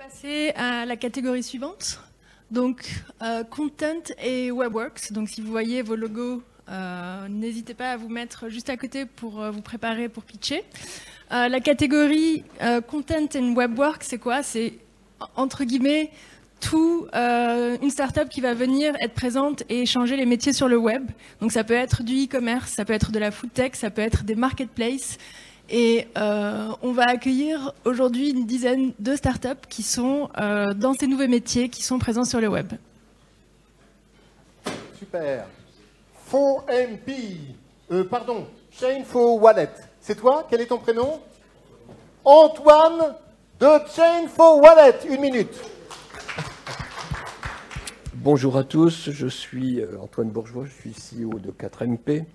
Passer à la catégorie suivante. Donc, Content et Webworks. Donc, si vous voyez vos logos, n'hésitez pas à vous mettre juste à côté pour vous préparer pour pitcher. La catégorie Content and Webworks, c'est quoi? C'est, entre guillemets, une startup qui va venir être présente et changer les métiers sur le web. Donc, ça peut être du e-commerce, ça peut être de la food tech, ça peut être des marketplaces. Et on va accueillir aujourd'hui une dizaine de startups qui sont dans ces nouveaux métiers, qui sont présents sur le web. Super. 4MP, Chain4Wallet. C'est toi? Quel est ton prénom? Antoine de Chain4Wallet. 1 minute. Bonjour à tous, je suis Antoine Bourgeois, je suis CEO de 4MP.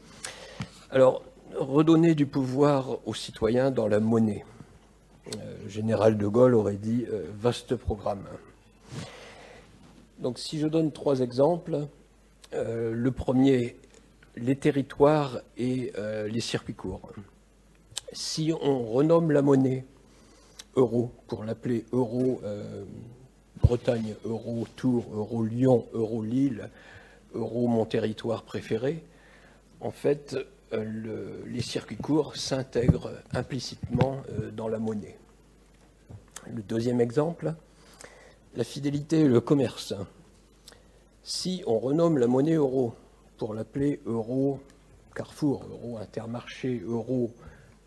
Alors, redonner du pouvoir aux citoyens dans la monnaie. Le général de Gaulle aurait dit vaste programme. Donc si je donne 3 exemples, le premier, les territoires et les circuits courts. Si on renomme la monnaie euro pour l'appeler euro Bretagne, euro Tours, euro Lyon, euro Lille, euro mon territoire préféré, en fait, les circuits courts s'intègrent implicitement dans la monnaie. Le deuxième exemple, la fidélité et le commerce. Si on renomme la monnaie euro pour l'appeler euro Carrefour, euro Intermarché, euro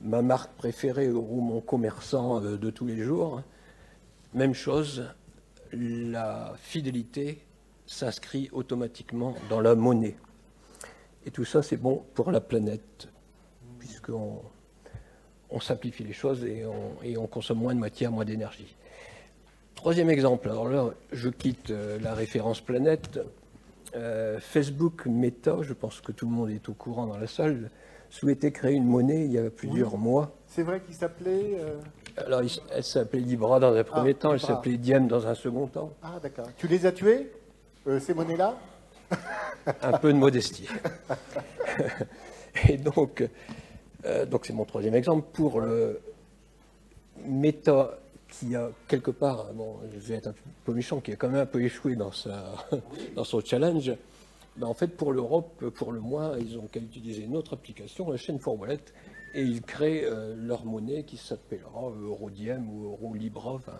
ma marque préférée, euro mon commerçant de tous les jours, même chose, la fidélité s'inscrit automatiquement dans la monnaie. Et tout ça, c'est bon pour la planète, puisqu'on simplifie les choses et on consomme moins de matière, moins d'énergie. Troisième exemple, alors là, je quitte la référence planète. Facebook Meta, je pense que tout le monde est au courant dans la salle, souhaitait créer une monnaie il y a plusieurs mois. C'est vrai qu'il s'appelait... Alors, elle s'appelait Libra dans un premier temps, elle s'appelait Diem dans un second temps. Ah, d'accord. Tu les as tués, ces monnaies-là? Un peu de modestie. Et donc c'est mon troisième exemple. Pour le Meta, qui a quelque part, bon, je vais être un peu méchant, qui a quand même un peu échoué dans son challenge, ben en fait, pour l'Europe, pour le moins, ils ont qu'à utiliser une autre application, la Chain4Wallet, et ils créent leur monnaie qui s'appellera Eurodiem ou Euro Libra, enfin,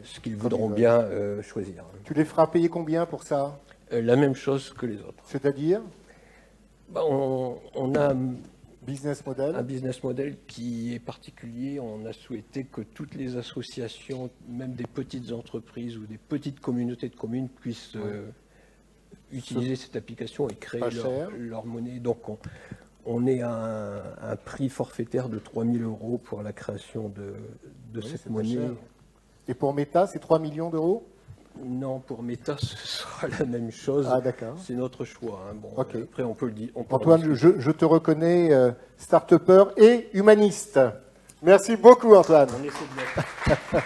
ce qu'ils voudront bien choisir. Tu les feras payer combien pour ça? La même chose que les autres. C'est-à-dire on a business model. Un business model qui est particulier. On a souhaité que toutes les associations, même des petites entreprises ou des petites communautés de communes, puissent utiliser cette application et créer leur monnaie. Donc on est à un prix forfaitaire de 3 000 € pour la création de cette monnaie. Et pour Meta, c'est 3 millions d'euros? Non, pour Meta, ce sera la même chose. Ah, d'accord. C'est notre choix. Hein. Bon, okay. Après, on peut le dire. Antoine, je te reconnais start-upper et humaniste. Merci beaucoup, Antoine. On essaie de mettre.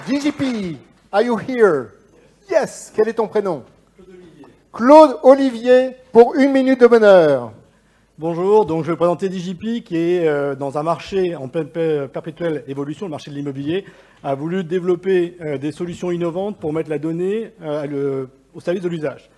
DJP, are you here? Yes. Quel est ton prénom? Claude Olivier. Claude Olivier, pour 1 minute de bonheur. Bonjour, donc je vais présenter DJP qui est dans un marché en pleine perpétuelle évolution, le marché de l'immobilier, a voulu développer des solutions innovantes pour mettre la donnée au service de l'usage.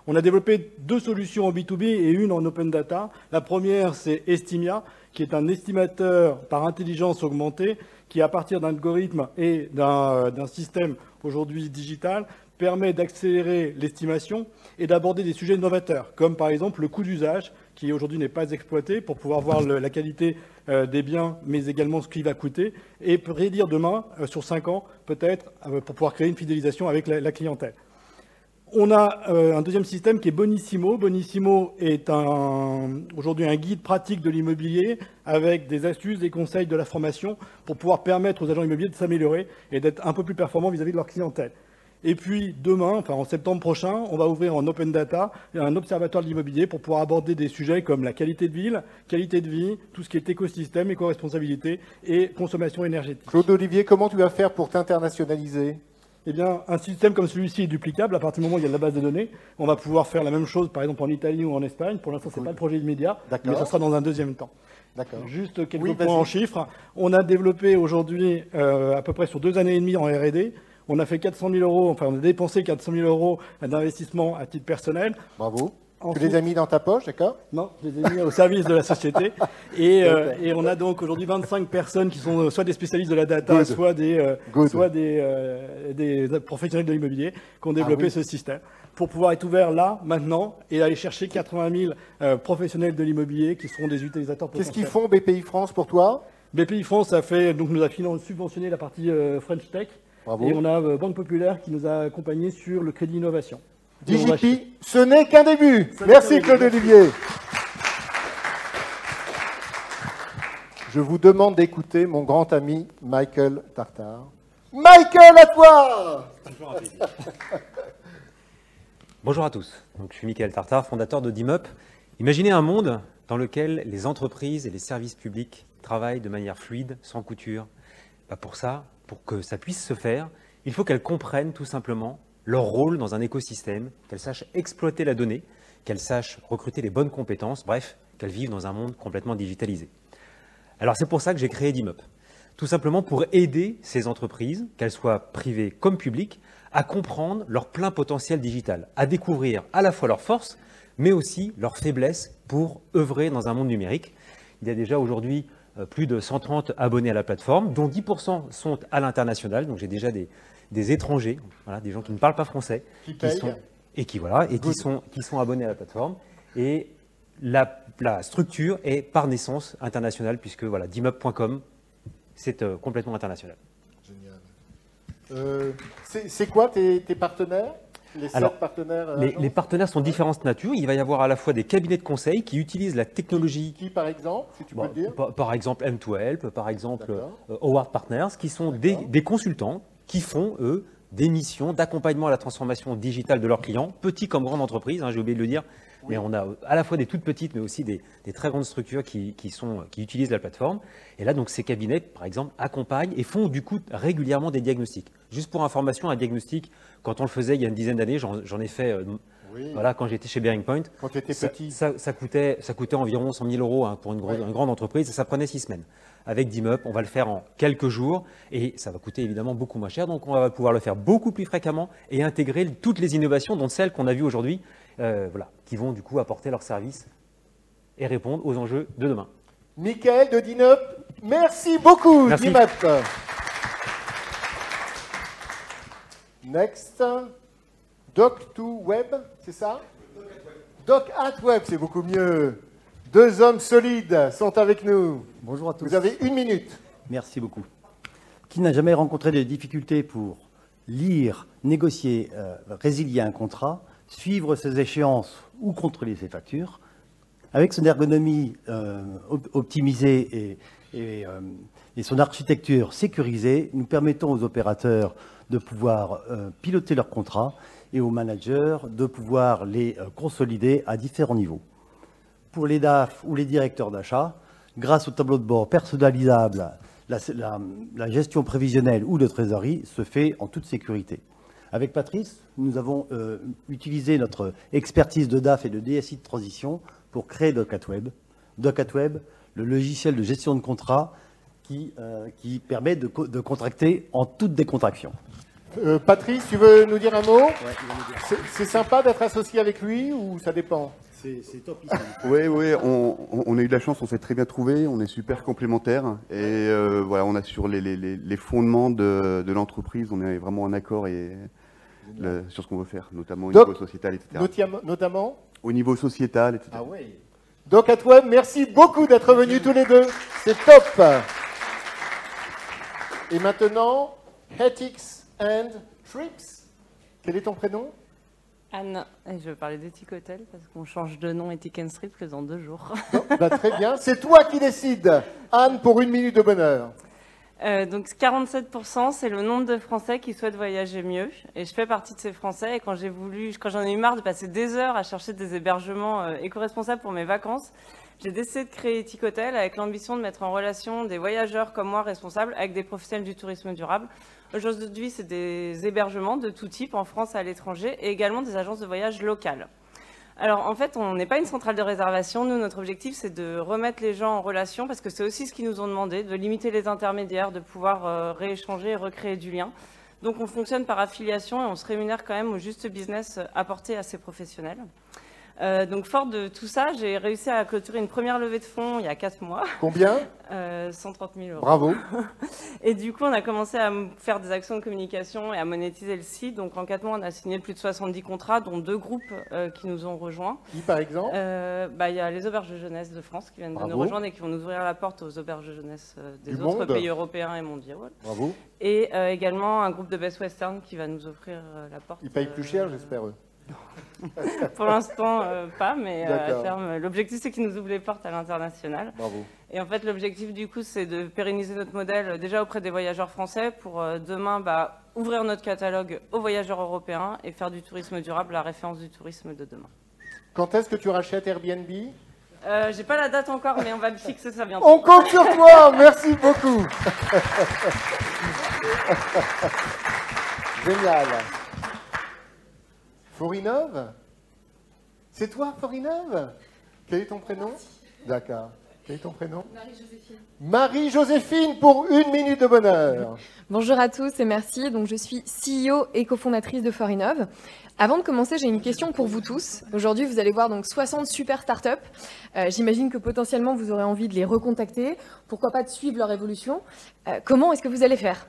On a développé 2 solutions en B2B et une en open data. La première, c'est Estimia, qui est un estimateur par intelligence augmentée qui, à partir d'un algorithme et d'un système aujourd'hui digital, permet d'accélérer l'estimation et d'aborder des sujets novateurs, comme par exemple le coût d'usage, qui aujourd'hui n'est pas exploité pour pouvoir voir la qualité des biens, mais également ce qu'il va coûter, et prédire demain, sur 5 ans, peut-être, pour pouvoir créer une fidélisation avec la clientèle. On a un deuxième système qui est Bonissimo. Bonissimo est aujourd'hui un guide pratique de l'immobilier avec des astuces, des conseils, de la formation pour pouvoir permettre aux agents immobiliers de s'améliorer et d'être un peu plus performants vis-à-vis de leur clientèle. Et puis demain, enfin en septembre prochain, on va ouvrir en open data un observatoire de l'immobilier pour pouvoir aborder des sujets comme la qualité de ville, qualité de vie, tout ce qui est écosystème, éco-responsabilité et consommation énergétique. Claude Olivier, comment tu vas faire pour t'internationaliser? eh bien, un système comme celui-ci est duplicable à partir du moment où il y a de la base de données. On va pouvoir faire la même chose, par exemple, en Italie ou en Espagne. Pour l'instant, ce n'est pas le projet immédiat, mais ça sera dans un deuxième temps. D'accord. Juste quelques points en chiffres. On a développé aujourd'hui, à peu près sur 2 années et demie en R&D, on a fait 400 000 euros, enfin on a dépensé 400 000 euros d'investissement à titre personnel. Bravo. Ensuite, Tu les as mis dans ta poche, d'accord? non, je les ai mis au service de la société. Et on a donc aujourd'hui 25 personnes qui sont soit des spécialistes de la data, Good. soit des Good. professionnels de l'immobilier qui ont développé ce système pour pouvoir être ouvert là, maintenant, et aller chercher 80 000 professionnels de l'immobilier qui seront des utilisateurs Qu'est-ce potentiels. qu'ils font BPI France pour toi? BPI France nous a subventionné la partie French Tech. Bravo. Et on a Banque Populaire qui nous a accompagnés sur le crédit innovation. Et on va DJP, ce n'est qu'un début. Ce n'est Merci qu'un début. Claude Olivier. Je vous demande d'écouter mon grand ami Michael Tartare. Michael, à toi! Toujours un plaisir. Bonjour à tous. Donc, je suis Michael Tartare, fondateur de DIMUP. Imaginez un monde dans lequel les entreprises et les services publics travaillent de manière fluide, sans couture. Pour ça, pour que ça puisse se faire, il faut qu'elles comprennent tout simplement leur rôle dans un écosystème, qu'elles sachent exploiter la donnée, qu'elles sachent recruter les bonnes compétences, bref, qu'elles vivent dans un monde complètement digitalisé. Alors c'est pour ça que j'ai créé DIMUP. Tout simplement pour aider ces entreprises, qu'elles soient privées comme publiques, à comprendre leur plein potentiel digital, à découvrir à la fois leurs forces, mais aussi leurs faiblesses pour œuvrer dans un monde numérique. Il y a déjà aujourd'hui plus de 130 abonnés à la plateforme, dont 10% sont à l'international. Donc j'ai déjà des étrangers, voilà, des gens qui ne parlent pas français, qui sont abonnés à la plateforme. Et la structure est par naissance internationale, puisque voilà, dimup.com, c'est complètement international. Génial. C'est quoi tes partenaires? Les 7 partenaires les partenaires sont de différentes natures. Il va y avoir à la fois des cabinets de conseil qui utilisent la technologie. Qui par exemple, si tu peux le dire? Par exemple M2Help, par exemple Howard Partners, qui sont des consultants qui font, eux, des missions d'accompagnement à la transformation digitale de leurs clients, petits comme grandes entreprises, j'ai oublié de le dire, mais on a à la fois des toutes petites, mais aussi des très grandes structures qui utilisent la plateforme. Et là, donc, ces cabinets, par exemple, accompagnent et font du coup régulièrement des diagnostics. Juste pour information, un diagnostic, quand on le faisait il y a une dizaine d'années, j'en ai fait voilà, quand j'étais chez Bearing Point. Quand tu étais petit. Ça coûtait environ 100 000 euros pour une grande entreprise, et ça prenait 6 semaines. Avec DIMUP, on va le faire en quelques jours et ça va coûter évidemment beaucoup moins cher. Donc, on va pouvoir le faire beaucoup plus fréquemment et intégrer toutes les innovations, dont celles qu'on a vues aujourd'hui, voilà, qui vont du coup apporter leur service et répondre aux enjeux de demain. Michael de DIMUP, merci beaucoup. Merci. DIMUP. Next, Doc2Web, c'est ça? Doc@Web, c'est beaucoup mieux. 2 hommes solides sont avec nous. Bonjour à tous. Vous avez 1 minute. Merci beaucoup. Qui n'a jamais rencontré de difficultés pour lire, négocier, résilier un contrat, suivre ses échéances ou contrôler ses factures? Avec son ergonomie optimisée et son architecture sécurisée, nous permettons aux opérateurs de pouvoir piloter leurs contrats et aux managers de pouvoir les consolider à différents niveaux. Pour les DAF ou les directeurs d'achat, grâce au tableau de bord personnalisable, la gestion prévisionnelle ou de trésorerie se fait en toute sécurité. Avec Patrice, nous avons utilisé notre expertise de DAF et de DSI de transition pour créer Doc@Web. Doc@Web, le logiciel de gestion de contrat qui permet de contracter en toute décontraction. Patrice, tu veux nous dire un mot? C'est sympa d'être associé avec lui ou ça dépend? C'est top. Oui, on a eu de la chance, on s'est très bien trouvé, on est super complémentaires et voilà, on a sur les fondements de l'entreprise, on est vraiment en accord sur ce qu'on veut faire, notamment au niveau sociétal, etc. Notamment Au niveau sociétal, etc. Ah oui. Doc@Web, merci beaucoup d'être venus tous les deux. C'est top. Et maintenant, Ethics and Trips. Quel est ton prénom? Anne, et je veux parler d'Ethic Hotel parce qu'on change de nom Ethic and Strip que dans 2 jours. Très bien, c'est toi qui décides. Anne, pour 1 minute de bonheur. Donc 47%, c'est le nombre de Français qui souhaitent voyager mieux. Et je fais partie de ces Français. Et quand j'en ai eu marre de passer des heures à chercher des hébergements éco-responsables pour mes vacances, j'ai décidé de créer Ethic Hotel avec l'ambition de mettre en relation des voyageurs comme moi responsables avec des professionnels du tourisme durable. Aujourd'hui, c'est des hébergements de tout type en France et à l'étranger et également des agences de voyage locales. Alors en fait, on n'est pas une centrale de réservation. Nous, notre objectif, c'est de remettre les gens en relation parce que c'est aussi ce qu'ils nous ont demandé, de limiter les intermédiaires, de pouvoir rééchanger et recréer du lien. Donc on fonctionne par affiliation et on se rémunère quand même au juste business apporté à ces professionnels. Donc fort de tout ça, j'ai réussi à clôturer une première levée de fonds il y a 4 mois. Combien 130 000 euros. Bravo. Et du coup, on a commencé à faire des actions de communication et à monétiser le site. Donc en 4 mois, on a signé plus de 70 contrats, dont 2 groupes qui nous ont rejoints. Qui, par exemple Il y a les auberges de jeunesse de France qui viennent de nous rejoindre et qui vont nous ouvrir la porte aux auberges de jeunesse des autres pays européens et mondiaux. Bravo. Et également un groupe de Best Western qui va nous offrir la porte. Ils payent plus cher, j'espère, eux. Pour l'instant, pas, mais à terme, l'objectif, c'est qu'ils nous ouvrent les portes à l'international. Bravo. Et en fait, l'objectif, du coup, c'est de pérenniser notre modèle déjà auprès des voyageurs français pour demain ouvrir notre catalogue aux voyageurs européens et faire du tourisme durable la référence du tourisme de demain. Quand est-ce que tu rachètes Airbnb? J'ai pas la date encore, mais on va le fixer ça bientôt. On compte sur toi. Merci beaucoup. Génial. Forinov? C'est toi, Forinov? Quel est ton prénom? D'accord. Quel est ton prénom? Marie-Joséphine. Marie-Joséphine pour 1 minute de bonheur. Bonjour à tous et merci. Donc, je suis CEO et cofondatrice de Forinov. Avant de commencer, j'ai une question pour vous tous. Aujourd'hui, vous allez voir donc 60 super startups. J'imagine que potentiellement, vous aurez envie de les recontacter. Pourquoi pas de suivre leur évolution. Comment est-ce que vous allez faire ?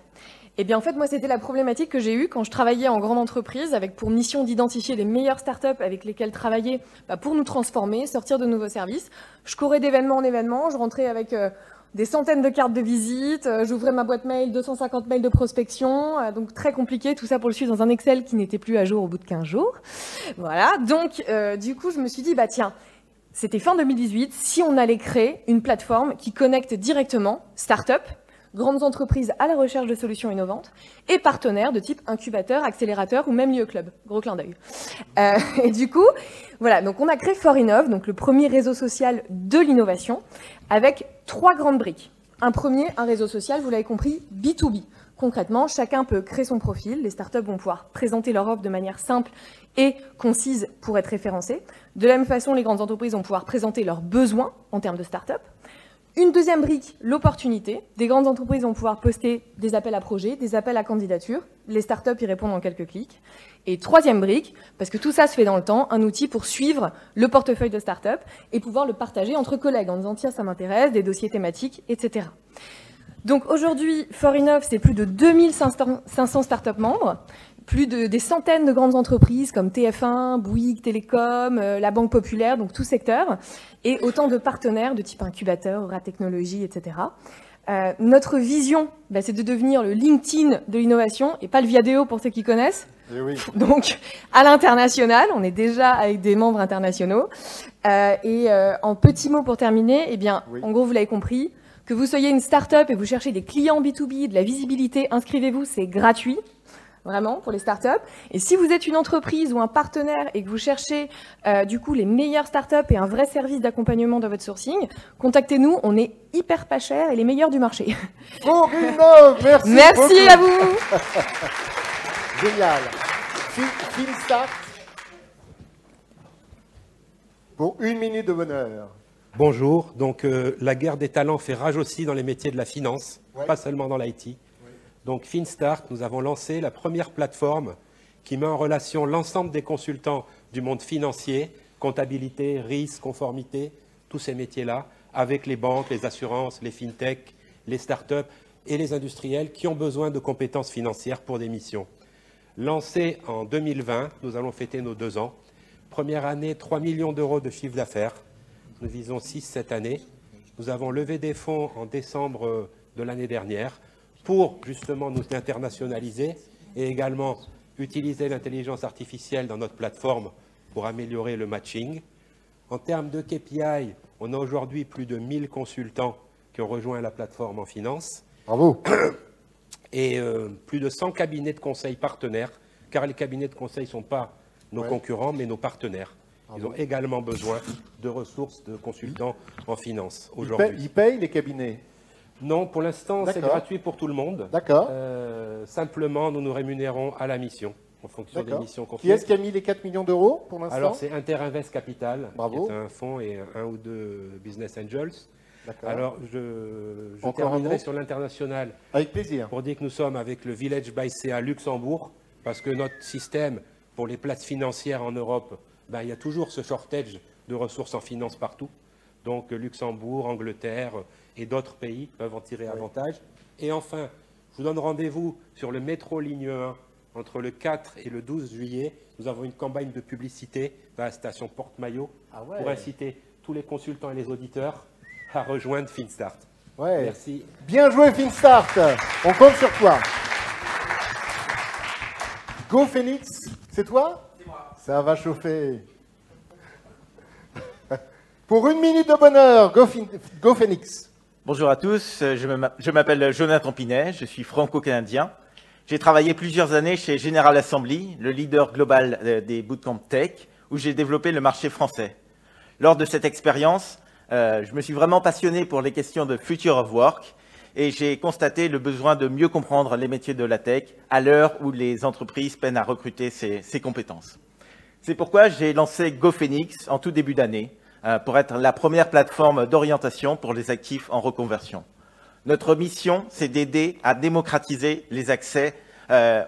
Eh bien, en fait, moi, c'était la problématique que j'ai eue quand je travaillais en grande entreprise, avec pour mission d'identifier les meilleures startups avec lesquelles travailler pour nous transformer, sortir de nouveaux services. Je courais d'événement en événement, je rentrais avec des centaines de cartes de visite, j'ouvrais ma boîte mail, 250 mails de prospection, donc très compliqué, tout ça pour le suivre dans un Excel qui n'était plus à jour au bout de 15 jours. Voilà, donc du coup, je me suis dit, tiens, c'était fin 2018, si on allait créer une plateforme qui connecte directement startups, grandes entreprises à la recherche de solutions innovantes et partenaires de type incubateur, accélérateur ou même lieu club. Gros clin d'œil. Et du coup, voilà, donc on a créé Forinov, donc le premier réseau social de l'innovation, avec 3 grandes briques. Un réseau social, vous l'avez compris, B2B. Concrètement, chacun peut créer son profil, les startups vont pouvoir présenter leur offre de manière simple et concise pour être référencées. De la même façon, les grandes entreprises vont pouvoir présenter leurs besoins en termes de startups. Une deuxième brique, l'opportunité. Des grandes entreprises vont pouvoir poster des appels à projets, des appels à candidature. Les startups y répondent en quelques clics. Et troisième brique, parce que tout ça se fait dans le temps, un outil pour suivre le portefeuille de startups et pouvoir le partager entre collègues en disant « tiens, ça m'intéresse », des dossiers thématiques, etc. Donc aujourd'hui, Forinov, c'est plus de 2500 startups membres, des centaines de grandes entreprises comme TF1, Bouygues, Télécom, la Banque Populaire, donc tout secteur, et autant de partenaires de type incubateur, Aura Technologies, etc. Notre vision, c'est de devenir le LinkedIn de l'innovation, et pas le Viadeo pour ceux qui connaissent. Et oui. Donc, à l'international, on est déjà avec des membres internationaux. En petits mots pour terminer, oui. En gros, vous l'avez compris, que vous soyez une start-up et vous cherchez des clients B2B, de la visibilité, inscrivez-vous, c'est gratuit. Vraiment, pour les startups. Et si vous êtes une entreprise ou un partenaire et que vous cherchez du coup les meilleures startups et un vrai service d'accompagnement dans votre sourcing, contactez-nous, on est hyper pas cher et les meilleurs du marché. Forinov, merci. Merci à vous. Génial. Finstart pour 1 minute de bonheur. Bonjour, donc la guerre des talents fait rage aussi dans les métiers de la finance, pas seulement dans l'IT. Donc Finstart, nous avons lancé la première plateforme qui met en relation l'ensemble des consultants du monde financier, comptabilité, risque, conformité, tous ces métiers-là, avec les banques, les assurances, les fintech, les startups et les industriels qui ont besoin de compétences financières pour des missions. Lancé en 2020, nous allons fêter nos 2 ans. Première année, 3 millions d'euros de chiffre d'affaires. Nous visons 6 cette année. Nous avons levé des fonds en décembre de l'année dernière pour justement nous internationaliser et également utiliser l'intelligence artificielle dans notre plateforme pour améliorer le matching. En termes de KPI, on a aujourd'hui plus de 1000 consultants qui ont rejoint la plateforme en finance. Bravo. Et plus de 100 cabinets de conseil partenaires, car les cabinets de conseil ne sont pas nos concurrents, mais nos partenaires. Ils ont également besoin de ressources de consultants en finance aujourd'hui. Ils payent les cabinets? Non, pour l'instant, c'est gratuit pour tout le monde. D'accord. Simplement, nous nous rémunérons à la mission, en fonction des missions confiées. Qui est-ce qui a mis les 4 millions d'euros pour l'instant? Alors, c'est Interinvest Capital, Bravo. qui est un fonds et un ou deux business angels. Alors, je Encore terminerai sur l'international. Avec plaisir. Pour dire que nous sommes avec le Village by CA Luxembourg, parce que notre système pour les places financières en Europe, ben, il y a toujours ce shortage de ressources en finance partout. Donc Luxembourg, Angleterre et d'autres pays peuvent en tirer avantage. Et enfin, je vous donne rendez-vous sur le métro ligne 1 entre le 4 et le 12 juillet. Nous avons une campagne de publicité dans la station Porte-Maillot pour inciter tous les consultants et les auditeurs à rejoindre FinStart. Merci. Bien joué FinStart. On compte sur toi. Go Phoenix, c'est toi? C'est moi. Ça va chauffer. Pour 1 minute de bonheur, Go Phoenix. Bonjour à tous, je m'appelle Jonathan Pinet, je suis franco-canadien. J'ai travaillé plusieurs années chez General Assembly, le leader global des bootcamps tech, où j'ai développé le marché français. Lors de cette expérience, je me suis vraiment passionné pour les questions de Future of Work et j'ai constaté le besoin de mieux comprendre les métiers de la tech à l'heure où les entreprises peinent à recruter ces compétences. C'est pourquoi j'ai lancé GoPhoenix en tout début d'année pour être la première plateforme d'orientation pour les actifs en reconversion. Notre mission, c'est d'aider à démocratiser les accès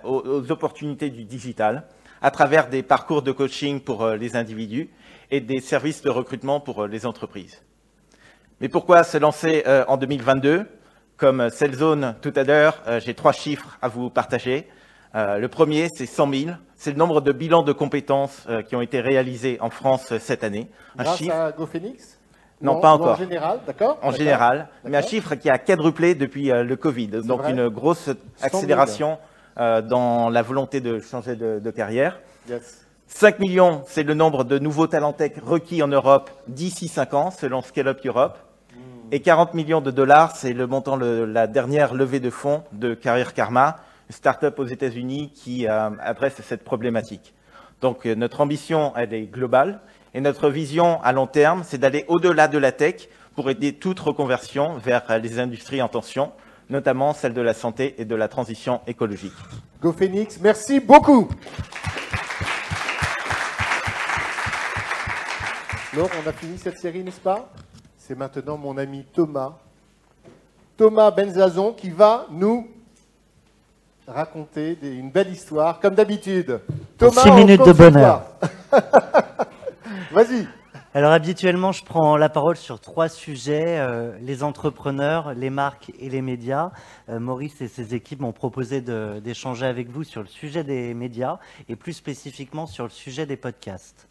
aux opportunités du digital à travers des parcours de coaching pour les individus et des services de recrutement pour les entreprises. Mais pourquoi se lancer en 2022? Comme Sellzone tout à l'heure, j'ai 3 chiffres à vous partager. Le premier, c'est 100 000. C'est le nombre de bilans de compétences qui ont été réalisés en France cette année. Grâce à GoPhoenix? Non, pas encore. En général, d'accord? En général, mais un chiffre qui a quadruplé depuis le Covid. Donc vrai. une grosse accélération dans la volonté de changer de carrière. Yes. 5 millions, c'est le nombre de nouveaux talents tech requis en Europe d'ici 5 ans, selon Scale Up Europe. Et 40 millions de dollars, c'est le montant de la dernière levée de fonds de Career Karma, une start-up aux États-Unis qui adresse cette problématique. Donc notre ambition, elle est globale. Et notre vision à long terme, c'est d'aller au-delà de la tech pour aider toute reconversion vers les industries en tension, notamment celle de la santé et de la transition écologique. GoPhoenix, merci beaucoup. Laure, on a fini cette série, n'est-ce pas? C'est maintenant mon ami Thomas Benzazon qui va nous raconter une belle histoire, comme d'habitude. Thomas, 6 minutes de bonheur. Vas-y. Alors habituellement, je prends la parole sur 3 sujets, les entrepreneurs, les marques et les médias. Maurice et ses équipes m'ont proposé d'échanger avec vous sur le sujet des médias et plus spécifiquement sur le sujet des podcasts.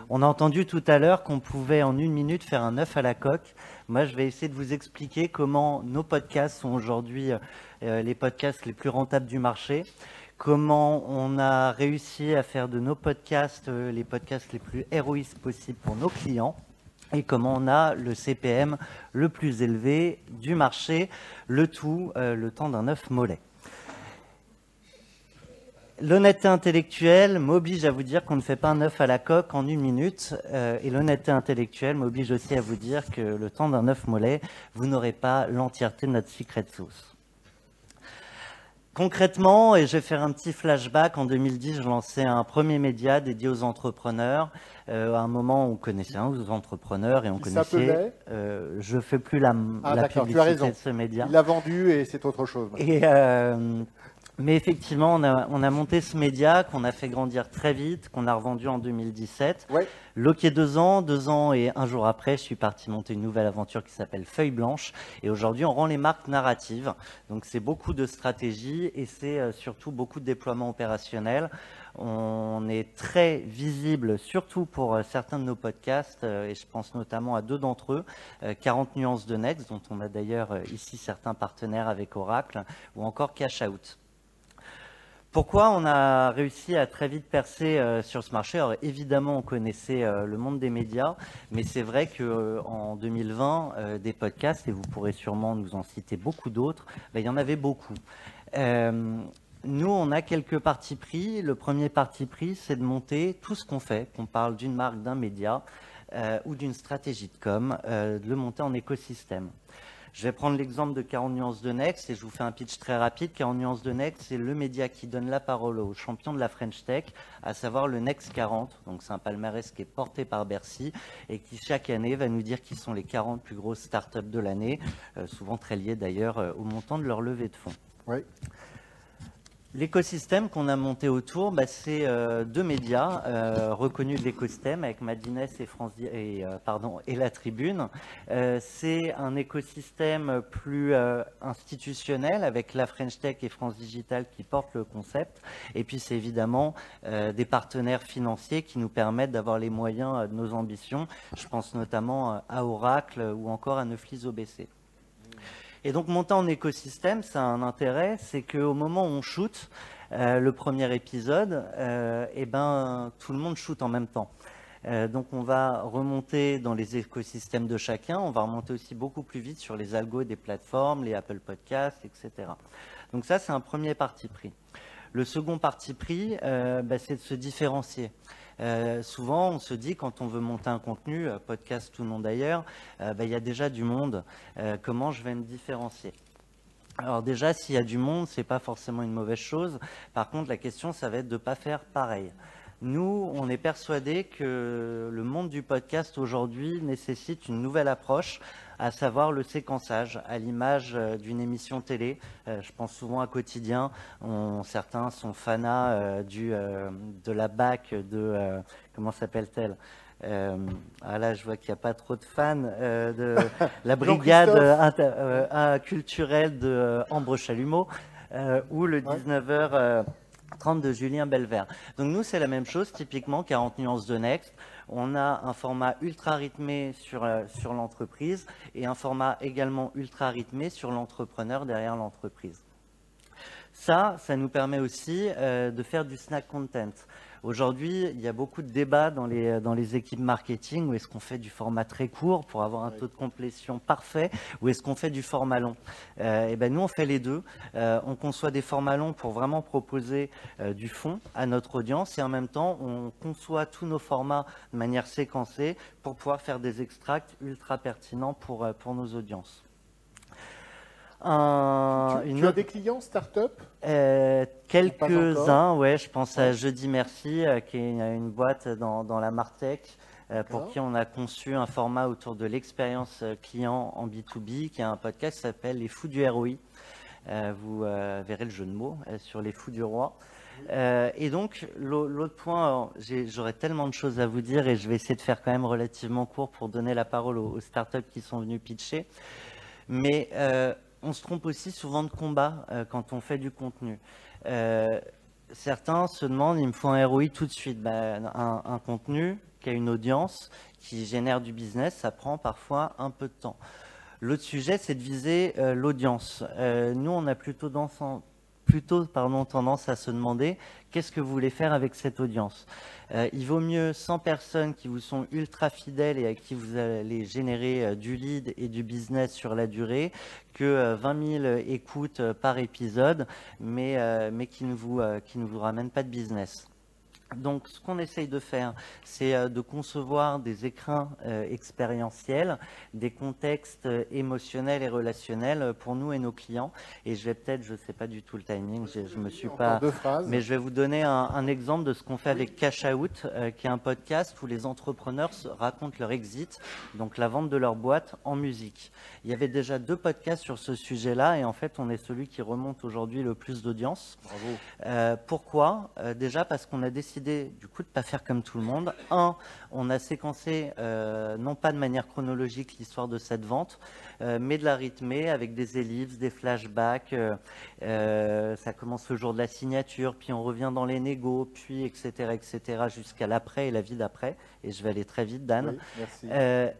On a entendu tout à l'heure qu'on pouvait en 1 minute faire un œuf à la coque. Moi, je vais essayer de vous expliquer comment nos podcasts sont aujourd'hui les podcasts les plus rentables du marché, comment on a réussi à faire de nos podcasts les podcasts les plus héroïstes possibles pour nos clients et comment on a le CPM le plus élevé du marché, le tout le temps d'un œuf mollet. L'honnêteté intellectuelle m'oblige à vous dire qu'on ne fait pas un œuf à la coque en 1 minute et l'honnêteté intellectuelle m'oblige aussi à vous dire que le temps d'un œuf mollet, vous n'aurez pas l'entièreté de notre secret sauce. Concrètement, et je vais faire un petit flashback, en 2010, je lançais un premier média dédié aux entrepreneurs. À un moment, on connaissait aux entrepreneurs et on connaissait... je ne fais plus la publicité tu as raison. de ce média. Il l'a vendu et c'est autre chose. Mais effectivement, on a monté ce média qu'on a fait grandir très vite, qu'on a revendu en 2017. Ouais. Loqué 2 ans et 1 jour après, je suis parti monter une nouvelle aventure qui s'appelle Feuille Blanche. Et aujourd'hui, on rend les marques narratives. Donc c'est beaucoup de stratégie et c'est surtout beaucoup de déploiement opérationnel. On est très visible, surtout pour certains de nos podcasts, et je pense notamment à 2 d'entre eux, 40 nuances de Next, dont on a d'ailleurs ici certains partenaires avec Oracle, ou encore Cash Out. Pourquoi on a réussi à très vite percer sur ce marché? Alors évidemment, on connaissait le monde des médias, mais c'est vrai qu'en 2020, des podcasts, et vous pourrez sûrement nous en citer beaucoup d'autres, il y en avait beaucoup. Nous, on a quelques partis pris. Le premier parti pris, c'est de monter tout ce qu'on fait, qu'on parle d'une marque, d'un média ou d'une stratégie de com, de le monter en écosystème. Je vais prendre l'exemple de 40 nuances de Next et je vous fais un pitch très rapide. 40 nuances de Next, c'est le média qui donne la parole aux champions de la French Tech, à savoir le Next 40. Donc c'est un palmarès qui est porté par Bercy et qui chaque année va nous dire qui sont les 40 plus grosses startups de l'année, souvent très liées d'ailleurs au montant de leur levée de fonds. Oui. L'écosystème qu'on a monté autour, c'est deux médias reconnus de l'écosystème avec Madines et La Tribune. C'est un écosystème plus institutionnel avec la French Tech et France Digital qui portent le concept. Et puis c'est évidemment des partenaires financiers qui nous permettent d'avoir les moyens de nos ambitions. Je pense notamment à Oracle ou encore à Neuflis OBC. Et donc monter en écosystème, ça a un intérêt, c'est qu'au moment où on shoot le premier épisode, tout le monde shoot en même temps. Donc on va remonter dans les écosystèmes de chacun, on va remonter aussi beaucoup plus vite sur les algos des plateformes, les Apple Podcasts, etc. Donc ça, c'est un premier parti pris. Le second parti pris, c'est de se différencier. Souvent, on se dit, quand on veut monter un contenu, podcast ou non d'ailleurs, il y a déjà du monde. Comment je vais me différencier? Alors déjà, s'il y a du monde, ce n'est pas forcément une mauvaise chose. Par contre, la question, ça va être de ne pas faire pareil. Nous, on est persuadés que le monde du podcast aujourd'hui nécessite une nouvelle approche, à savoir le séquençage, à l'image d'une émission télé. Je pense souvent à Quotidien. Certains sont fanats de la BAC de... comment s'appelle-t-elle là, je vois qu'il n'y a pas trop de fans de la brigade culturelle de Ambre Chalumeau ou le 19h30 de Julien Belvert. Donc nous, c'est la même chose, typiquement 40 nuances de Next. On a un format ultra rythmé sur l'entreprise et un format également ultra rythmé sur l'entrepreneur derrière l'entreprise. Ça nous permet aussi de faire du snack content. Aujourd'hui, il y a beaucoup de débats dans les équipes marketing. Où est-ce qu'on fait du format très court pour avoir un taux de complétion parfait, ou est-ce qu'on fait du format long? Nous, on fait les deux. On conçoit des formats longs pour vraiment proposer du fond à notre audience et en même temps, on conçoit tous nos formats de manière séquencée pour pouvoir faire des extracts ultra pertinents pour nos audiences. Tu as des clients start-up? Quelques-uns, ouais. Je pense à Jeudi Merci, qui est une boîte dans la Martech, pour qui on a conçu un format autour de l'expérience client en B2B, qui est un podcast qui s'appelle Les Fous du ROI. Vous verrez le jeu de mots sur Les Fous du Roi. Et donc, l'autre point, j'aurais tellement de choses à vous dire et je vais essayer de faire quand même relativement court pour donner la parole aux startups qui sont venus pitcher. Mais on se trompe aussi souvent de combat quand on fait du contenu. Certains se demandent, il me faut un ROI tout de suite. Un contenu qui a une audience, qui génère du business, ça prend parfois un peu de temps. L'autre sujet, c'est de viser l'audience. Nous, on a plutôt tendance à se demander qu'est-ce que vous voulez faire avec cette audience. Il vaut mieux 100 personnes qui vous sont ultra fidèles et à qui vous allez générer du lead et du business sur la durée que 20 000 écoutes par épisode, mais qui ne vous ramènent pas de business. Donc, ce qu'on essaye de faire, c'est de concevoir des écrins expérientiels, des contextes émotionnels et relationnels pour nous et nos clients. Et je vais peut-être, je ne sais pas du tout le timing, je me suis pas... Mais je vais vous donner un exemple de ce qu'on fait avec Cash Out, qui est un podcast où les entrepreneurs racontent leur exit, donc la vente de leur boîte en musique. Il y avait déjà 2 podcasts sur ce sujet-là et en fait, on est celui qui remonte aujourd'hui le plus d'audience. Bravo. Pourquoi? Déjà parce qu'on a décidé du coup de ne pas faire comme tout le monde. On a séquencé, non pas de manière chronologique l'histoire de cette vente, mais de la rythmer avec des ellipses, des flashbacks. Ça commence le jour de la signature, puis on revient dans les négos, puis etc. jusqu'à l'après et la vie d'après. Et je vais aller très vite, Dan. Oui, merci.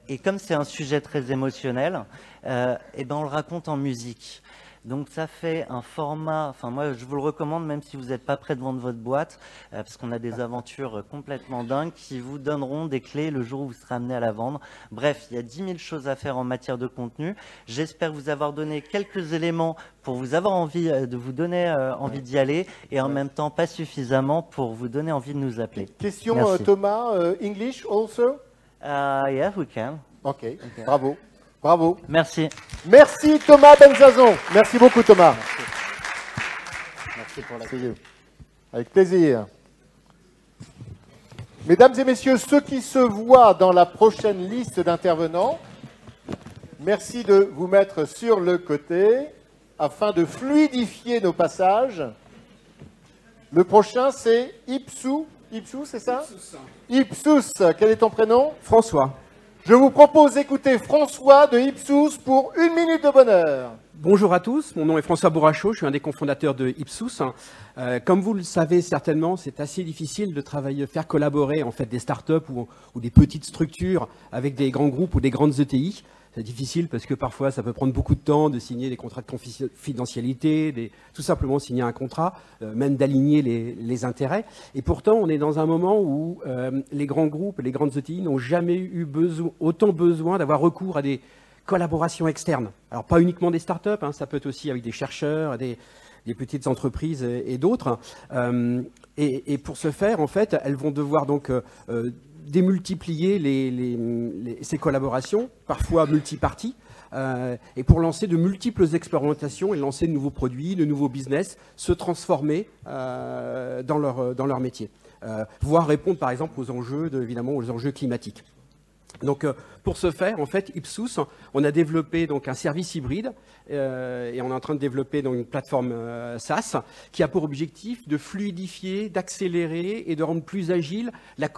Et comme c'est un sujet très émotionnel, on le raconte en musique. Donc ça fait un format, enfin moi je vous le recommande même si vous n'êtes pas prêt de vendre votre boîte, parce qu'on a des aventures complètement dingues qui vous donneront des clés le jour où vous serez amené à la vendre. Bref, il y a 10 000 choses à faire en matière de contenu. J'espère vous avoir donné quelques éléments pour vous avoir envie de vous donner envie d'y aller et en même temps pas suffisamment pour vous donner envie de nous appeler. Question Thomas, English also? Yeah, we can. Ok, bravo. Bravo. Merci. Merci Thomas Benzazon. Merci beaucoup Thomas. Merci pour la Avec plaisir. Mesdames et messieurs, ceux qui se voient dans la prochaine liste d'intervenants, merci de vous mettre sur le côté afin de fluidifier nos passages. Le prochain, c'est Ipsou. Ipsou, c'est ça? Ipsus. Quel est ton prénom? François. Je vous propose d'écouter François de Ipsus pour 1 minute de bonheur. Bonjour à tous, mon nom est François Bourrachot, je suis un des cofondateurs de Ipsus. Comme vous le savez certainement, c'est assez difficile de faire collaborer en fait des startups ou des petites structures avec des grands groupes ou des grandes ETI. C'est difficile parce que parfois ça peut prendre beaucoup de temps de signer des contrats de confidentialité, tout simplement signer un contrat, même d'aligner les intérêts. Et pourtant, on est dans un moment où les grands groupes et les grandes ETI n'ont jamais eu autant besoin d'avoir recours à des collaborations externes. Alors pas uniquement des startups, hein, ça peut être aussi avec des chercheurs, des petites entreprises et d'autres. Et pour ce faire, en fait, elles vont devoir donc démultiplier ces collaborations, parfois multiparties, et pour lancer de multiples expérimentations et lancer de nouveaux produits, de nouveaux business, se transformer dans leur métier, voire répondre par exemple aux enjeux, évidemment, aux enjeux climatiques. Donc, pour ce faire, en fait, Ipsus, on a développé donc un service hybride et on est en train de développer donc une plateforme SaaS qui a pour objectif de fluidifier, d'accélérer et de rendre plus agile la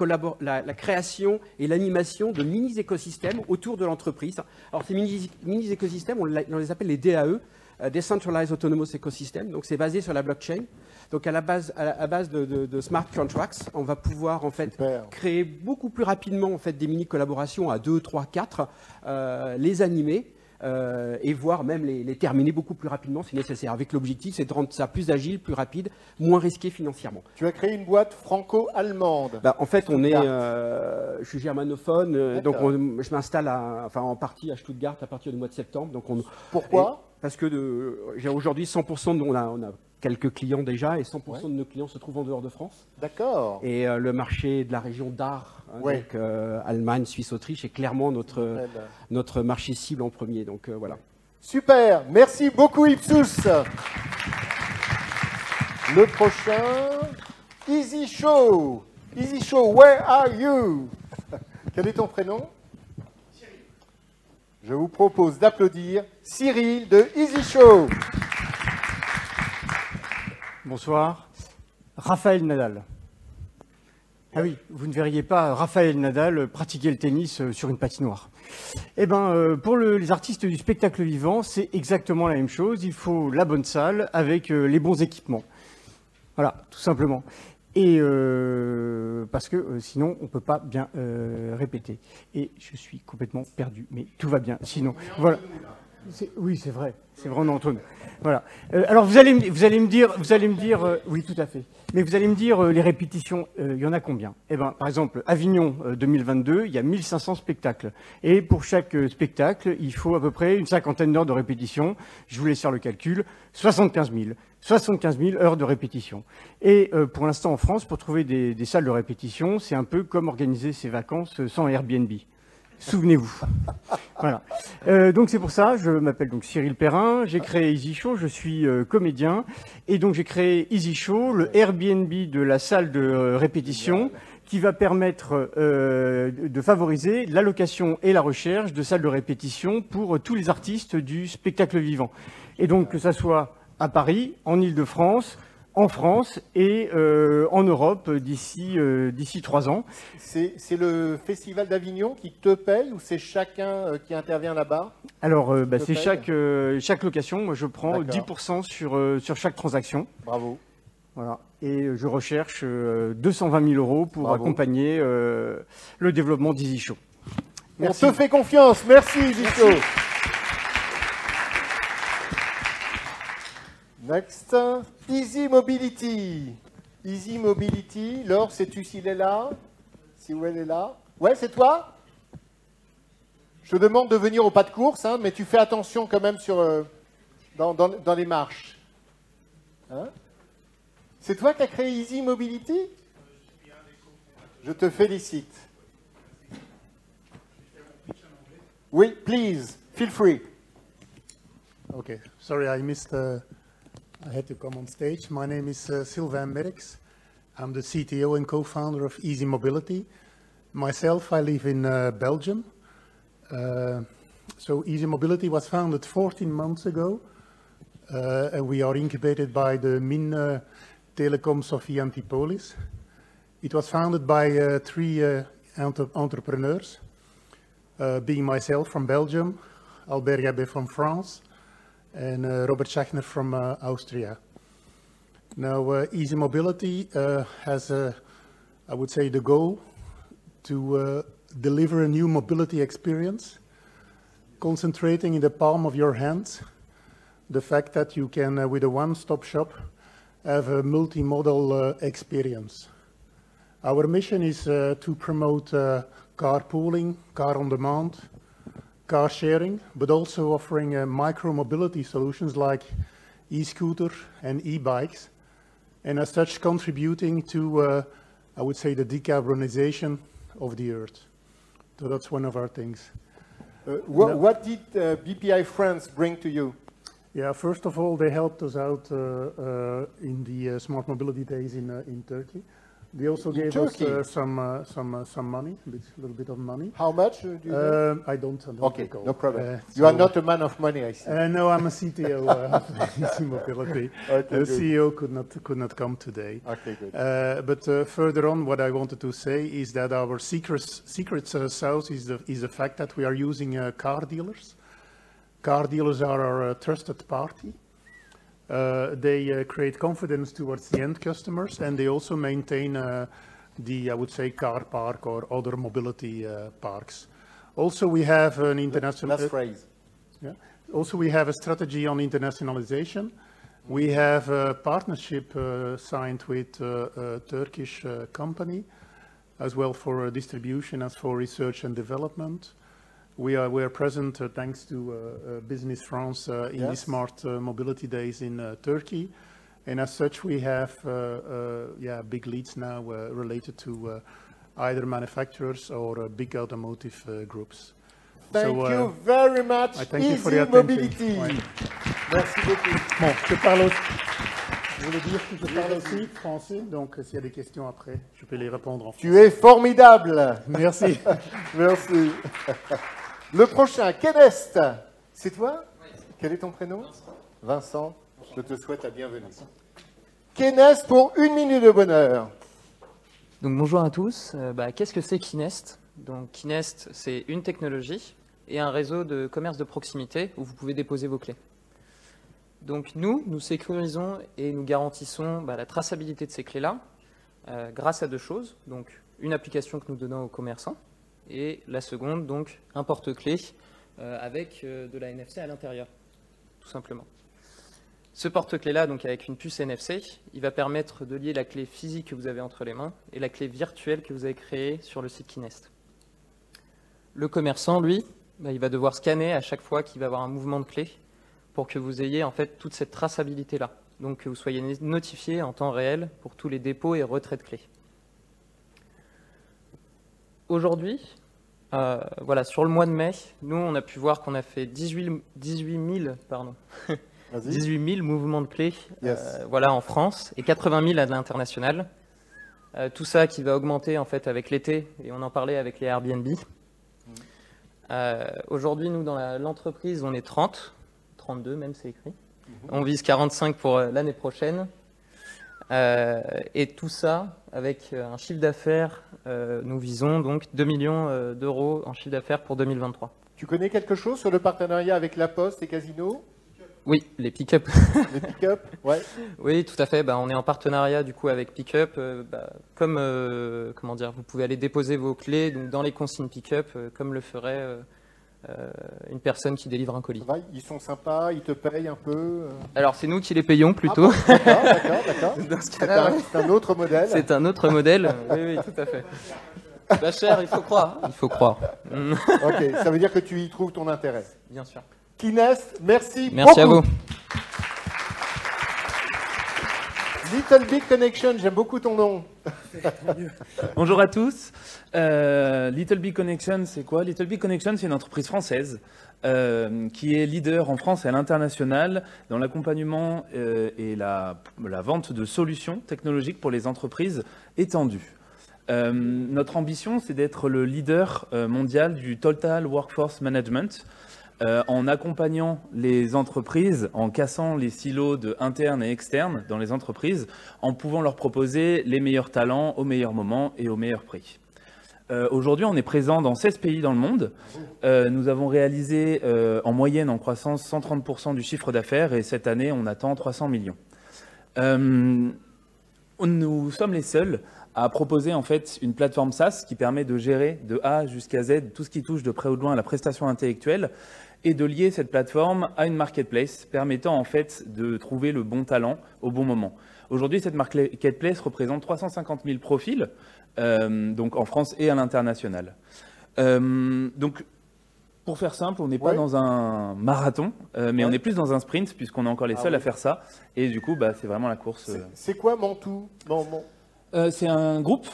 création et l'animation de mini-écosystèmes autour de l'entreprise. Alors, ces mini-écosystèmes, on les appelle les DAE, Decentralized Autonomous Ecosystem. Donc, c'est basé sur la blockchain. Donc à base de smart contracts, on va pouvoir en fait créer beaucoup plus rapidement en fait des mini collaborations à 2, 3, 4, les animer et voire même les terminer beaucoup plus rapidement si nécessaire. Avec l'objectif, c'est de rendre ça plus agile, plus rapide, moins risqué financièrement. Tu as créé une boîte franco-allemande. En fait, je suis germanophone, donc je m'installe en partie à Stuttgart à partir du mois de septembre. Donc pourquoi? Parce que j'ai aujourd'hui 100% de on a quelques clients déjà et 100% de nos clients se trouvent en dehors de France. D'accord. Et le marché de la région d'art, donc Allemagne, Suisse, Autriche, est clairement notre marché cible en premier. Donc voilà. Super, merci beaucoup Ipsus. Le prochain, Easy Show. Easy Show, where are you? Quel est ton prénom? Cyril. Je vous propose d'applaudir Cyril de Easy Show. Bonsoir. Raphaël Nadal. Ah oui, vous ne verriez pas Raphaël Nadal pratiquer le tennis sur une patinoire. Eh bien, pour les artistes du spectacle vivant, c'est exactement la même chose. Il faut la bonne salle avec les bons équipements. Voilà, tout simplement. Et parce que sinon, on ne peut pas bien répéter. Et je suis complètement perdu, mais tout va bien. Sinon, voilà. Oui, c'est vrai. C'est vraiment entre nous. Voilà. Alors vous allez me dire, oui, tout à fait. Mais vous allez me dire, les répétitions, il y en a combien? Eh ben, par exemple, Avignon 2022, il y a 1500 spectacles. Et pour chaque spectacle, il faut à peu près une 50aine d'heures de répétition. Je vous laisse faire le calcul. 75 000. 75 000 heures de répétition. Et pour l'instant, en France, pour trouver des salles de répétition, c'est un peu comme organiser ses vacances sans Airbnb. Souvenez-vous. Voilà. Donc c'est pour ça, je m'appelle donc Cyril Perrin, j'ai créé Easy Show, je suis comédien, et donc j'ai créé Easy Show, le Airbnb de la salle de répétition, qui va permettre de favoriser l'allocation et la recherche de salles de répétition pour tous les artistes du spectacle vivant. Et donc que ça soit à Paris, en Île-de-France, en France et en Europe d'ici 3 ans. C'est le Festival d'Avignon qui te paye ou c'est chacun qui intervient là-bas? Alors, c'est chaque location. Moi, je prends 10% sur chaque transaction. Bravo. Voilà. Et je recherche 220 000 € pour accompagner le développement d'Easy Show. Merci. On te fait confiance. Merci, Easy Show. Next. Easy Mobility. Easy Mobility. Laure, sais-tu s'il est là? Si ou elle est là? Ouais, c'est toi? Je te demande de venir au pas de course, hein, mais tu fais attention quand même sur, dans les marches. Hein? C'est toi qui as créé Easy Mobility? Je te félicite. Oui, please, feel free. Okay, sorry I missed, I had to come on stage. My name is Sylvain Merks. I'm the CTO and co-founder of Easy Mobility. Myself, I live in Belgium. So Easy Mobility was founded 14 months ago, and we are incubated by the Min Telecom Sofia Antipolis. It was founded by 3 entrepreneurs, being myself from Belgium, Albert Gabet from France, and Robert Schachner from Austria. Now, Easy Mobility has, I would say, the goal to deliver a new mobility experience, concentrating in the palm of your hand the fact that you can, with a one-stop shop, have a multimodal experience. Our mission is to promote carpooling, car on demand, car sharing, but also offering micro-mobility solutions like e-scooter and e-bikes, and as such contributing to, I would say, the decarbonization of the Earth. So that's one of our things. What did BPI France bring to you? Yeah, first of all, they helped us out in the Smart Mobility Days in Turkey. They also gave us some money, a little bit of money. How much? Do you know? I don't okay, recall. no problem. You are not a man of money, I see. No, I'm a CTO of Easy Mobility. Okay, the CEO could not come today. Okay, good. But further on, what I wanted to say is that our secret sauce is the fact that we are using car dealers. Car dealers are our trusted party. They create confidence towards the end customers, and they also maintain the, I would say, car park or other mobility parks. Also, we have an international... Last phrase. Yeah. Also, we have a strategy on internationalization. We have a partnership signed with a Turkish company, as well for distribution as for research and development. We are present thanks to Business France in the Smart Mobility Days in Turkey. And as such, we have big leads now related to either manufacturers or big automotive groups. Thank you very much, Easy Mobility. Ouais. Merci beaucoup. Bon, je voulais dire que je parle aussi français, donc s'il y a des questions après, je peux les répondre en français. Tu es formidable. Merci. Merci. Le prochain, Kenest. C'est toi? Oui. Quel est ton prénom? Vincent. Je te souhaite la bienvenue. Kenest pour 1 minute de bonheur. Donc bonjour à tous. Qu'est-ce que c'est Kinest? Donc Kinest, c'est une technologie et un réseau de commerce de proximité où vous pouvez déposer vos clés. Donc nous sécurisons et nous garantissons la traçabilité de ces clés-là grâce à 2 choses. Donc une application que nous donnons aux commerçants et la seconde, donc un porte-clés avec de la NFC à l'intérieur, tout simplement. Ce porte-clés-là, donc avec une puce NFC, il va permettre de lier la clé physique que vous avez entre les mains et la clé virtuelle que vous avez créée sur le site Kinest. Le commerçant, lui, il va devoir scanner à chaque fois qu'il va avoir un mouvement de clé pour que vous ayez en fait toute cette traçabilité-là. Donc que vous soyez notifié en temps réel pour tous les dépôts et retraits de clés. Aujourd'hui, sur le mois de mai, nous, on a pu voir qu'on a fait 18 000 mouvements de clés en France et 80 000 à l'international. Tout ça qui va augmenter en fait avec l'été, et on en parlait avec les Airbnb. Aujourd'hui, nous, dans l'entreprise, on est 30, 32 même, c'est écrit. On vise 45 pour l'année prochaine. Et tout ça avec un chiffre d'affaires, nous visons donc 2 millions d'euros en chiffre d'affaires pour 2023. Tu connais quelque chose sur le partenariat avec La Poste et Casino? Oui, les pick-up. Les pick-up, ouais. Oui, tout à fait. On est en partenariat du coup avec pick-up. Comment dire, vous pouvez aller déposer vos clés donc, dans les consignes pick-up, comme le ferait une personne qui délivre un colis. Ils sont sympas, ils te payent un peu Alors, c'est nous qui les payons plutôt. Ah bon, d'accord. Dans ce cas-là, C'est un autre modèle. C'est un autre modèle, oui, tout à fait. Pas cher, il faut croire. Il faut croire. Ok, ça veut dire que tu y trouves ton intérêt. Bien sûr. Kinest, merci Merci beaucoup. à vous. Little Big Connection, j'aime beaucoup ton nom. Bonjour à tous. Little Big Connection, c'est quoi? Little Big Connection, c'est une entreprise française qui est leader en France et à l'international dans l'accompagnement et la vente de solutions technologiques pour les entreprises étendues. Notre ambition, c'est d'être le leader mondial du Total Workforce Management en accompagnant les entreprises, en cassant les silos de internes et externes dans les entreprises, en pouvant leur proposer les meilleurs talents au meilleur moment et au meilleur prix. Aujourd'hui, on est présent dans 16 pays dans le monde. Nous avons réalisé en moyenne en croissance 130% du chiffre d'affaires et cette année, on attend 300 millions. Nous sommes les seuls à proposer en fait une plateforme SaaS qui permet de gérer de A jusqu'à Z tout ce qui touche de près ou de loin à la prestation intellectuelle et de lier cette plateforme à une marketplace permettant en fait de trouver le bon talent au bon moment. Aujourd'hui, cette marketplace représente 350 000 profils, donc en France et à l'international. Donc, pour faire simple, on n'est pas dans un marathon, mais on est plus dans un sprint puisqu'on est encore les seuls à faire ça. Et du coup, c'est vraiment la course. C'est quoi Mantou C'est un groupe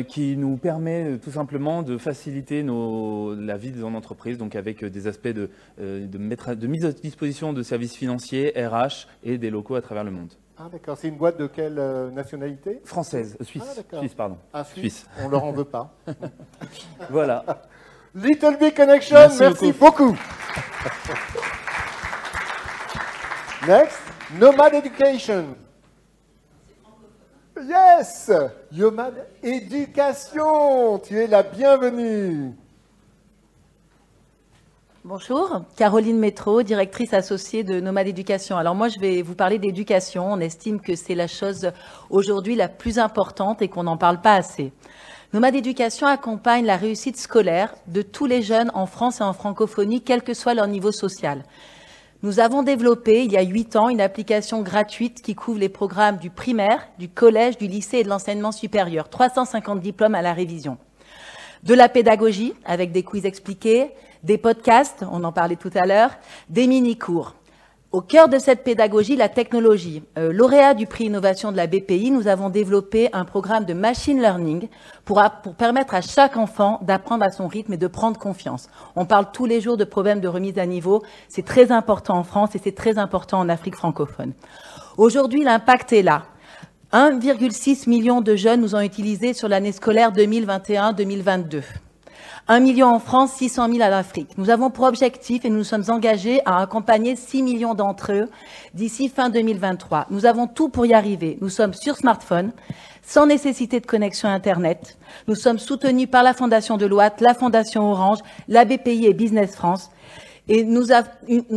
qui nous permet tout simplement de faciliter la vie en entreprise, donc avec des aspects de mise à disposition de services financiers, RH et des locaux à travers le monde. Ah d'accord, c'est une boîte de quelle nationalité? Française, Suisse. Suisse, pardon. Ah, Suisse. On leur en veut pas. Voilà. Little Big Connection, merci beaucoup. Next, Nomad Education. Yes, Nomad Education, tu es la bienvenue. Bonjour, Caroline Métro, directrice associée de Nomad Éducation. Alors moi, je vais vous parler d'éducation. On estime que c'est la chose aujourd'hui la plus importante et qu'on n'en parle pas assez. Nomad Éducation accompagne la réussite scolaire de tous les jeunes en France et en francophonie, quel que soit leur niveau social. Nous avons développé, il y a 8 ans, une application gratuite qui couvre les programmes du primaire, du collège, du lycée et de l'enseignement supérieur. 350 diplômes à la révision. De la pédagogie, avec des quiz expliqués, des podcasts, on en parlait tout à l'heure, des mini-cours. Au cœur de cette pédagogie, la technologie. Lauréat du prix Innovation de la BPI, nous avons développé un programme de machine learning pour permettre à chaque enfant d'apprendre à son rythme et de prendre confiance. On parle tous les jours de problèmes de remise à niveau. C'est très important en France et c'est très important en Afrique francophone. Aujourd'hui, l'impact est là. 1,6 million de jeunes nous ont utilisés sur l'année scolaire 2021-2022. 1 million en France, 600 000 en Afrique. Nous avons pour objectif et nous nous sommes engagés à accompagner 6 millions d'entre eux d'ici fin 2023. Nous avons tout pour y arriver. Nous sommes sur smartphone, sans nécessité de connexion Internet. Nous sommes soutenus par la Fondation Deloitte, la Fondation Orange, la BPI et Business France. Et nous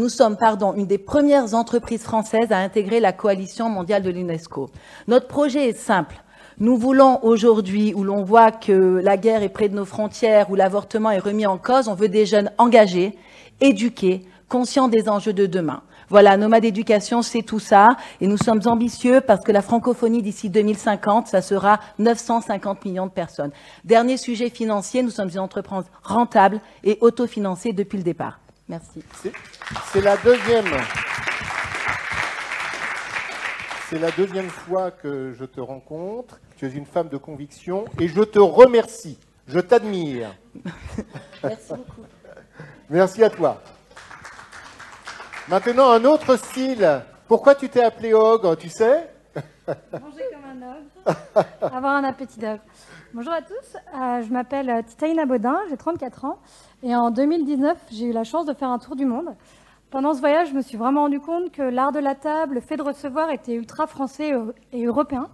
sommes une des premières entreprises françaises à intégrer la coalition mondiale de l'UNESCO. Notre projet est simple. Nous voulons aujourd'hui, où l'on voit que la guerre est près de nos frontières, où l'avortement est remis en cause, on veut des jeunes engagés, éduqués, conscients des enjeux de demain. Voilà, Nomad Éducation, c'est tout ça. Et nous sommes ambitieux parce que la francophonie, d'ici 2050, ça sera 950 millions de personnes. Dernier sujet financier, nous sommes une entreprise rentable et autofinancée depuis le départ. Merci. C'est la deuxième. C'est la deuxième fois que je te rencontre. Tu es une femme de conviction et je te remercie. Je t'admire. Merci beaucoup. Merci à toi. Maintenant, un autre style. Pourquoi tu t'es appelé ogre, tu sais? Manger comme un ogre, avoir un appétit d'ogre. Bonjour à tous, je m'appelle Titaïna Baudin, j'ai 34 ans et en 2019, j'ai eu la chance de faire un tour du monde. Pendant ce voyage, je me suis vraiment rendu compte que l'art de la table, le fait de recevoir était ultra français et européen.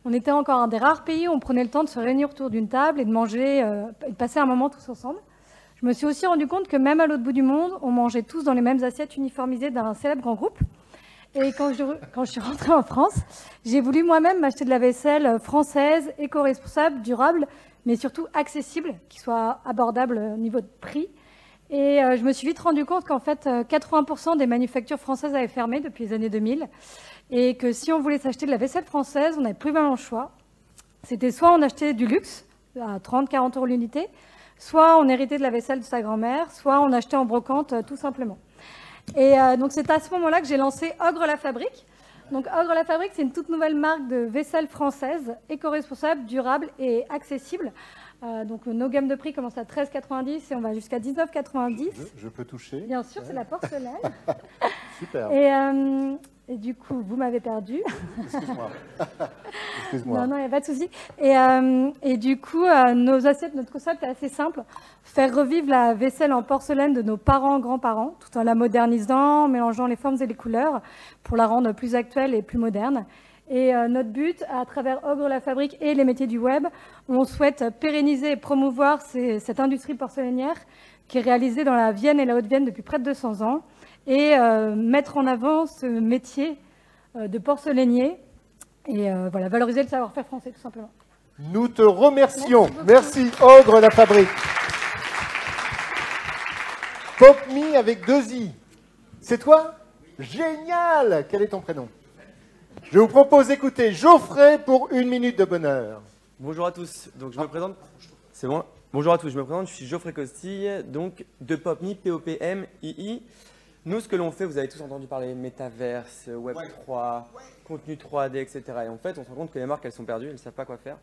On était encore un des rares pays où on prenait le temps de se réunir autour d'une table et de manger et de passer un moment tous ensemble. Je me suis aussi rendu compte que même à l'autre bout du monde, on mangeait tous dans les mêmes assiettes uniformisées d'un célèbre grand groupe. Et quand je suis rentrée en France, j'ai voulu moi-même m'acheter de la vaisselle française, éco-responsable, durable, mais surtout accessible, qui soit abordable au niveau de prix. Et je me suis vite rendu compte qu'en fait, 80% des manufactures françaises avaient fermé depuis les années 2000. Et que si on voulait s'acheter de la vaisselle française, on n'avait plus vraiment le choix. C'était soit on achetait du luxe, à 30-40 € l'unité, soit on héritait de la vaisselle de sa grand-mère, soit on achetait en brocante, tout simplement. Et donc c'est à ce moment-là que j'ai lancé Ogre la Fabrique. Donc Ogre la Fabrique, c'est une toute nouvelle marque de vaisselle française, éco-responsable, durable et accessible. Donc nos gammes de prix commencent à 13,90 et on va jusqu'à 19,90. Je peux toucher? Bien sûr, c'est la porcelaine. Super. Et du coup, vous m'avez perdu. Excuse-moi. Excuse-moi. Non, il n'y a pas de souci. Et du coup, notre concept est assez simple. Faire revivre la vaisselle en porcelaine de nos parents, grands-parents, tout en la modernisant, en mélangeant les formes et les couleurs pour la rendre plus actuelle et plus moderne. Et notre but, à travers Ogre la Fabrique et les métiers du web, on souhaite pérenniser et promouvoir cette industrie porcelainière qui est réalisée dans la Vienne et la Haute-Vienne depuis près de 200 ans et mettre en avant ce métier de porcelainier et voilà, valoriser le savoir-faire français, tout simplement. Nous te remercions. Merci, Ogre la Fabrique. Pop Me avec 2 i. C'est toi? Génial. Quel est ton prénom? Je vous propose d'écouter Geoffrey pour 1 minute de bonheur. Bonjour à tous. Donc je me présente. C'est bon. Bonjour à tous. Je me présente. Je suis Geoffrey Costille, donc de PopMe, P-O-P-M-I-I. Nous, ce que l'on fait, vous avez tous entendu parler métaverse, Web 3, contenu 3D, etc. Et en fait, on se rend compte que les marques, elles sont perdues, elles ne savent pas quoi faire.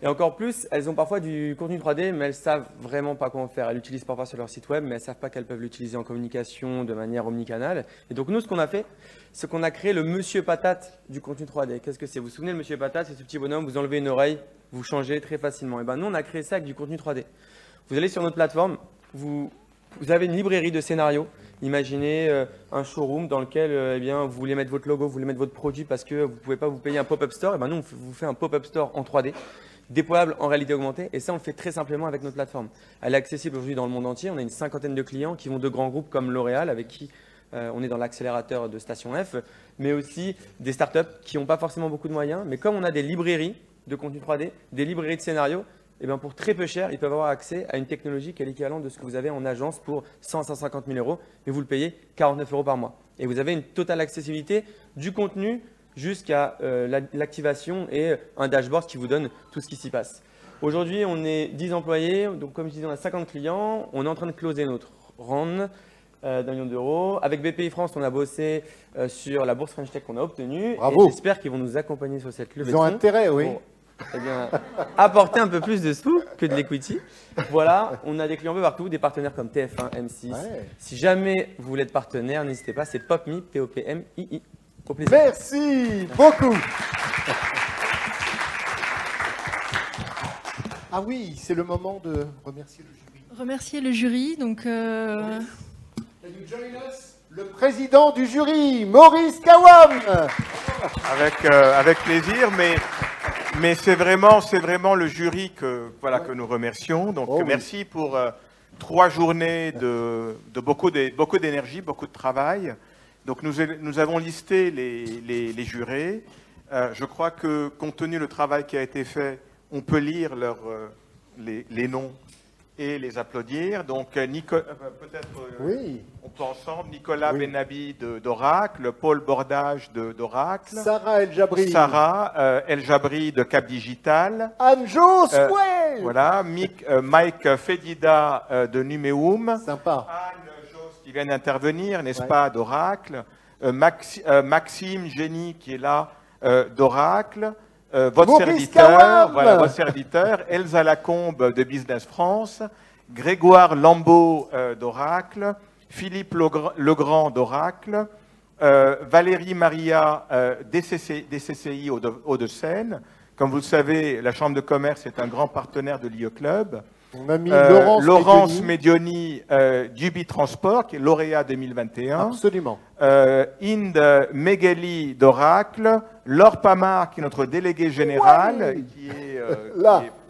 Et encore plus, elles ont parfois du contenu 3D, mais elles ne savent vraiment pas comment faire. Elles l'utilisent parfois sur leur site web, mais elles ne savent pas qu'elles peuvent l'utiliser en communication de manière omnicanale. Et donc nous, ce qu'on a fait, c'est qu'on a créé le Monsieur Patate du contenu 3D. Qu'est-ce que c'est? Vous vous souvenez, le Monsieur Patate, c'est ce petit bonhomme, vous enlevez une oreille, vous changez très facilement. Et bien nous, on a créé ça avec du contenu 3D. Vous allez sur notre plateforme, vous avez une librairie de scénarios. Imaginez un showroom dans lequel eh bien, vous voulez mettre votre logo, vous voulez mettre votre produit parce que vous ne pouvez pas vous payer un pop-up store. Et ben nous, on vous fait un pop-up store en 3D, déployable en réalité augmentée. Et ça, on le fait très simplement avec notre plateforme. Elle est accessible aujourd'hui dans le monde entier. On a une 50aine de clients qui vont de grands groupes comme L'Oréal, avec qui on est dans l'accélérateur de Station F, mais aussi des startups qui n'ont pas forcément beaucoup de moyens. Mais comme on a des librairies de contenu 3D, des librairies de scénarios, et bien pour très peu cher, ils peuvent avoir accès à une technologie qui est l'équivalent de ce que vous avez en agence pour 100-150 000 €, mais vous le payez 49 € par mois. Et vous avez une totale accessibilité du contenu jusqu'à l'activation et un dashboard qui vous donne tout ce qui s'y passe. Aujourd'hui, on est 10 employés, donc comme je disais, on a 50 clients. On est en train de closer notre round d'1 million d'euros. Avec BPI France, on a bossé sur la bourse French Tech qu'on a obtenue. Bravo. Et j'espère qu'ils vont nous accompagner sur cette levée de Ils ont fonds intérêt, oui. pour, eh bien, apporter un peu plus de sous que de l'equity. Voilà, on a des clients un peu partout, des partenaires comme TF1, M6. Ouais. Si jamais vous voulez être partenaire, n'hésitez pas, c'est PopMe, P-O-P-M-I-I. Au plaisir. Merci beaucoup. Ah oui, c'est le moment de remercier le jury. Remercier le jury. Donc, Can you join us? Le président du jury, Maurice Kawam. Avec plaisir, mais c'est vraiment le jury que nous remercions. Donc merci pour 3 journées de beaucoup d'énergie, beaucoup de travail. Donc nous avons listé les jurés. Je crois que compte tenu du travail qui a été fait, on peut lire les noms et les applaudir. Donc, peut-être on peut ensemble, Nicolas Benabi d'Oracle, Paul Bordage d'Oracle, Sarah El Jabri. Sarah El Jabri de Cap Digital, Anjo Sway. voilà, Mike Fedida de Numéum, sympa. Anne Jost qui vient d'intervenir, n'est-ce pas, d'Oracle, Maxime Génie qui est là d'Oracle, votre serviteur, Elsa Lacombe de Business France, Grégoire Lambeau d'Oracle, Philippe Legrand d'Oracle, Valérie Maria DCCI Hauts-de-Seine. Comme vous le savez, la Chambre de commerce est un grand partenaire de l'IE Club. On a mis Laurence Medioni d'Ubi Transport, qui est lauréat 2021. Absolument. Inde Megheli d'Oracle, Laure Pamar, qui est notre délégué général, qui est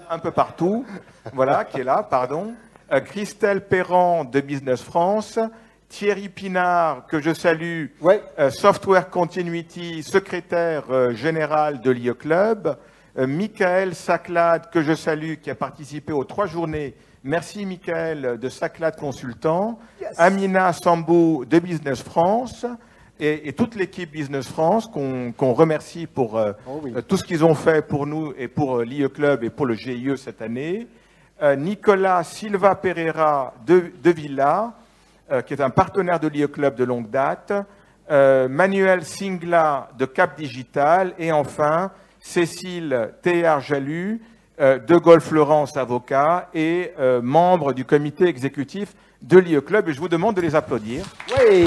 un peu partout, voilà, qui est là, pardon. Christelle Perrand de Business France, Thierry Pinard, que je salue, Software Continuity, secrétaire général de l'IE Club, Michael Saclade, que je salue, qui a participé aux 3 journées. Merci Michael de Saclade Consultant. Yes. Amina Sambou de Business France et toute l'équipe Business France qu'on remercie pour tout ce qu'ils ont fait pour nous et pour l'IE Club et pour le GIE cette année. Nicolas Silva Pereira de Villa, qui est un partenaire de l'IE Club de longue date. Manuel Singla de Cap Digital et enfin Cécile Théard-Jalut de Golf Florence avocat et membre du comité exécutif de l'IE Club. Et je vous demande de les applaudir. Oui.